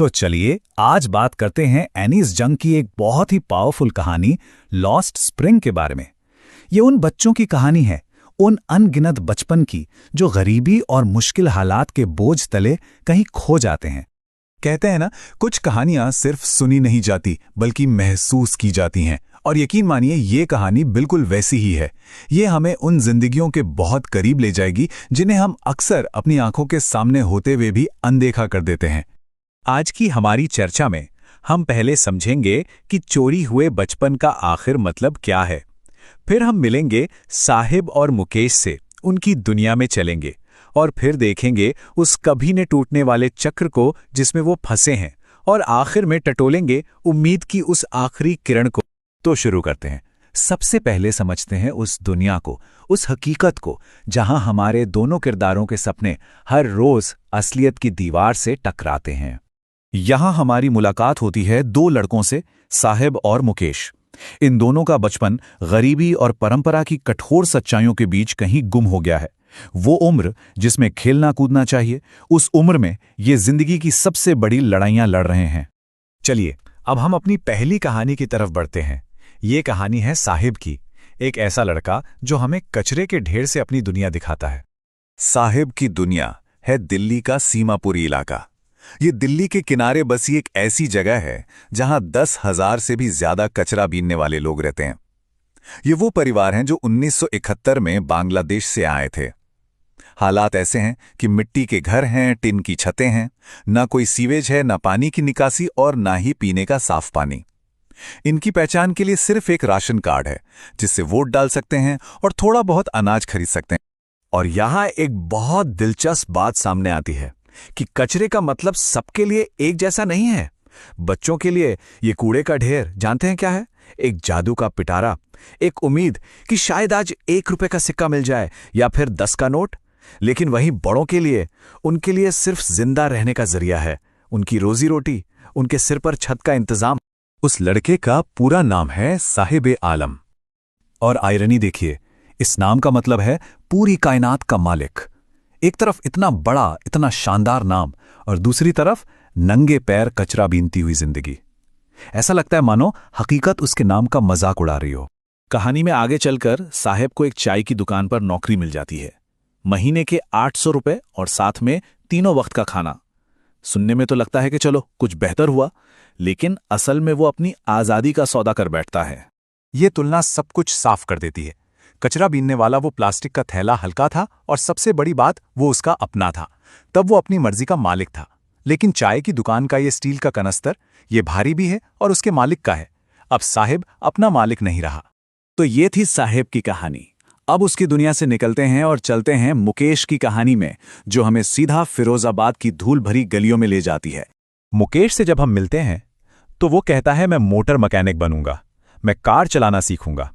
तो चलिए आज बात करते हैं एनीस जंग की एक बहुत ही पावरफुल कहानी लॉस्ट स्प्रिंग के बारे में। ये उन बच्चों की कहानी है, उन अनगिनत बचपन की जो गरीबी और मुश्किल हालात के बोझ तले कहीं खो जाते हैं। कहते हैं ना, कुछ कहानियां सिर्फ सुनी नहीं जाती बल्कि महसूस की जाती हैं। और यकीन मानिए ये कहानी बिल्कुल वैसी ही है। ये हमें उन जिंदगियों के बहुत करीब ले जाएगी जिन्हें हम अक्सर अपनी आंखों के सामने होते हुए भी अनदेखा कर देते हैं। आज की हमारी चर्चा में हम पहले समझेंगे कि चोरी हुए बचपन का आखिर मतलब क्या है। फिर हम मिलेंगे साहिब और मुकेश से, उनकी दुनिया में चलेंगे और फिर देखेंगे उस कभी न टूटने वाले चक्र को जिसमें वो फंसे हैं, और आखिर में टटोलेंगे उम्मीद की उस आखिरी किरण को। तो शुरू करते हैं। सबसे पहले समझते हैं उस दुनिया को, उस हकीकत को जहां हमारे दोनों किरदारों के सपने हर रोज असलियत की दीवार से टकराते हैं। यहां हमारी मुलाकात होती है दो लड़कों से, साहिब और मुकेश। इन दोनों का बचपन गरीबी और परंपरा की कठोर सच्चाइयों के बीच कहीं गुम हो गया है। वो उम्र जिसमें खेलना कूदना चाहिए, उस उम्र में ये जिंदगी की सबसे बड़ी लड़ाइयां लड़ रहे हैं। चलिए अब हम अपनी पहली कहानी की तरफ बढ़ते हैं। ये कहानी है साहिब की, एक ऐसा लड़का जो हमें कचरे के ढेर से अपनी दुनिया दिखाता है। साहिब की दुनिया है दिल्ली का सीमापुरी इलाका। ये दिल्ली के किनारे बसी एक ऐसी जगह है जहां 10,000 से भी ज्यादा कचरा बीनने वाले लोग रहते हैं। ये वो परिवार हैं जो 1971 में बांग्लादेश से आए थे। हालात ऐसे हैं कि मिट्टी के घर हैं, टिन की छतें हैं, ना कोई सीवेज है, ना पानी की निकासी और ना ही पीने का साफ पानी। इनकी पहचान के लिए सिर्फ एक राशन कार्ड है जिससे वोट डाल सकते हैं और थोड़ा बहुत अनाज खरीद सकते हैं। और यहां एक बहुत दिलचस्प बात सामने आती है कि कचरे का मतलब सबके लिए एक जैसा नहीं है। बच्चों के लिए ये कूड़े का ढेर जानते हैं क्या है? एक जादू का पिटारा, एक उम्मीद कि शायद आज 1 रुपए का सिक्का मिल जाए या फिर 10 का नोट। लेकिन वहीं बड़ों के लिए, उनके लिए सिर्फ जिंदा रहने का जरिया है, उनकी रोजी रोटी, उनके सिर पर छत का इंतजाम। उस लड़के का पूरा नाम है साहिब आलम। और आयरनी देखिए, इस नाम का मतलब है पूरी कायनात का मालिक। एक तरफ इतना बड़ा, इतना शानदार नाम, और दूसरी तरफ नंगे पैर कचरा बीनती हुई जिंदगी। ऐसा लगता है मानो हकीकत उसके नाम का मजाक उड़ा रही हो। कहानी में आगे चलकर साहिब को एक चाय की दुकान पर नौकरी मिल जाती है। महीने के 800 रुपए और साथ में तीनों वक्त का खाना। सुनने में तो लगता है कि चलो कुछ बेहतर हुआ, लेकिन असल में वो अपनी आजादी का सौदा कर बैठता है। ये तुलना सब कुछ साफ कर देती है। कचरा बीनने वाला वो प्लास्टिक का थैला हल्का था और सबसे बड़ी बात वो उसका अपना था। तब वो अपनी मर्जी का मालिक था। लेकिन चाय की दुकान का ये स्टील का कनस्तर, ये भारी भी है और उसके मालिक का है। अब साहिब अपना मालिक नहीं रहा। तो ये थी साहिब की कहानी। अब उसकी दुनिया से निकलते हैं और चलते हैं मुकेश की कहानी में, जो हमें सीधा फिरोजाबाद की धूल भरी गलियों में ले जाती है। मुकेश से जब हम मिलते हैं तो वो कहता है, मैं मोटर मैकेनिक बनूंगा, मैं कार चलाना सीखूंगा।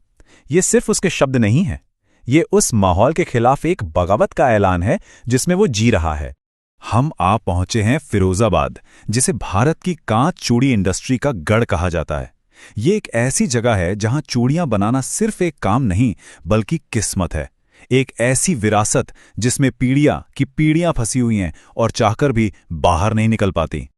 ये सिर्फ उसके शब्द नहीं है, ये उस माहौल के खिलाफ एक बगावत का ऐलान है जिसमें वो जी रहा है। हम आ पहुंचे हैं फिरोजाबाद, जिसे भारत की कांच चूड़ी इंडस्ट्री का गढ़ कहा जाता है। ये एक ऐसी जगह है जहां चूड़ियां बनाना सिर्फ एक काम नहीं बल्कि किस्मत है। एक ऐसी विरासत जिसमें पीढ़ियां की पीढ़ियां फंसी हुई हैं और चाहकर भी बाहर नहीं निकल पाती।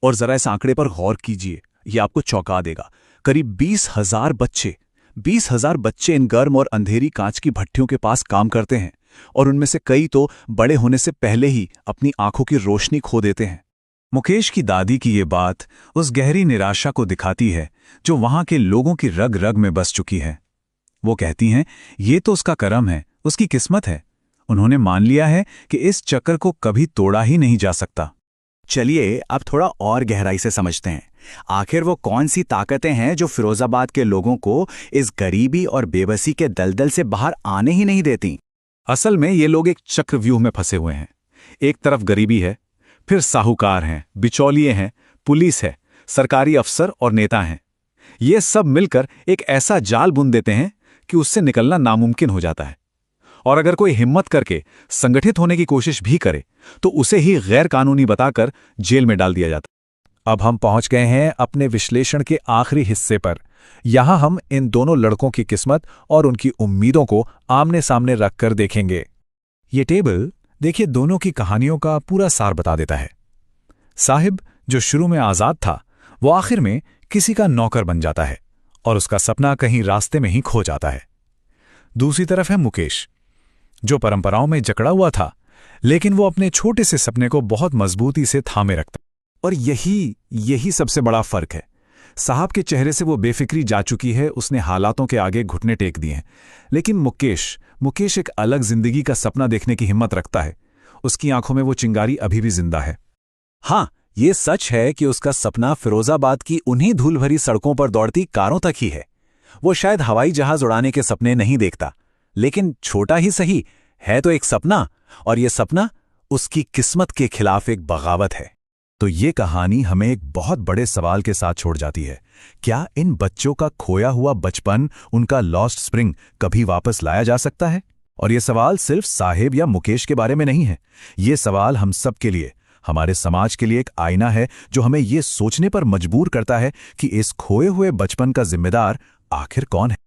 और जरा इस आंकड़े पर गौर कीजिए, ये आपको चौंका देगा। करीब 20,000 बच्चे इन गर्म और अंधेरी कांच की भट्टियों के पास काम करते हैं, और उनमें से कई तो बड़े होने से पहले ही अपनी आंखों की रोशनी खो देते हैं। मुकेश की दादी की ये बात उस गहरी निराशा को दिखाती है जो वहां के लोगों की रग रग में बस चुकी है। वो कहती हैं, ये तो उसका कर्म है, उसकी किस्मत है। उन्होंने मान लिया है कि इस चक्र को कभी तोड़ा ही नहीं जा सकता। चलिए अब थोड़ा और गहराई से समझते हैं। आखिर वो कौन सी ताकतें हैं जो फिरोजाबाद के लोगों को इस गरीबी और बेबसी के दलदल से बाहर आने ही नहीं देती? असल में ये लोग एक चक्रव्यूह में फंसे हुए हैं। एक तरफ गरीबी है, फिर साहूकार हैं, बिचौलिए हैं, पुलिस है, सरकारी अफसर और नेता हैं। ये सब मिलकर एक ऐसा जाल बुन देते हैं कि उससे निकलना नामुमकिन हो जाता है। और अगर कोई हिम्मत करके संगठित होने की कोशिश भी करे तो उसे ही गैर कानूनी बताकर जेल में डाल दिया जाता। अब हम पहुंच गए हैं अपने विश्लेषण के आखिरी हिस्से पर। यहां हम इन दोनों लड़कों की किस्मत और उनकी उम्मीदों को आमने सामने रखकर देखेंगे। ये टेबल देखिए दोनों की कहानियों का पूरा सार बता देता है। साहिब जो शुरू में आज़ाद था वो आखिर में किसी का नौकर बन जाता है और उसका सपना कहीं रास्ते में ही खो जाता है। दूसरी तरफ है मुकेश, जो परंपराओं में जकड़ा हुआ था, लेकिन वो अपने छोटे से सपने को बहुत मजबूती से थामे रखता। और यही सबसे बड़ा फर्क है। साहब के चेहरे से वो बेफिक्री जा चुकी है, उसने हालातों के आगे घुटने टेक दिए हैं। लेकिन मुकेश एक अलग जिंदगी का सपना देखने की हिम्मत रखता है। उसकी आंखों में वो चिंगारी अभी भी जिंदा है। हाँ, ये सच है कि उसका सपना फिरोजाबाद की उन्हीं धूल भरी सड़कों पर दौड़ती कारों तक ही है। वो शायद हवाई जहाज उड़ाने के सपने नहीं देखता, लेकिन छोटा ही सही है तो एक सपना, और ये सपना उसकी किस्मत के खिलाफ एक बगावत है। तो ये कहानी हमें एक बहुत बड़े सवाल के साथ छोड़ जाती है। क्या इन बच्चों का खोया हुआ बचपन, उनका लॉस्ट स्प्रिंग कभी वापस लाया जा सकता है? और ये सवाल सिर्फ साहिब या मुकेश के बारे में नहीं है। ये सवाल हम सब के लिए, हमारे समाज के लिए एक आईना है, जो हमें ये सोचने पर मजबूर करता है कि इस खोए हुए बचपन का जिम्मेदार आखिर कौन है।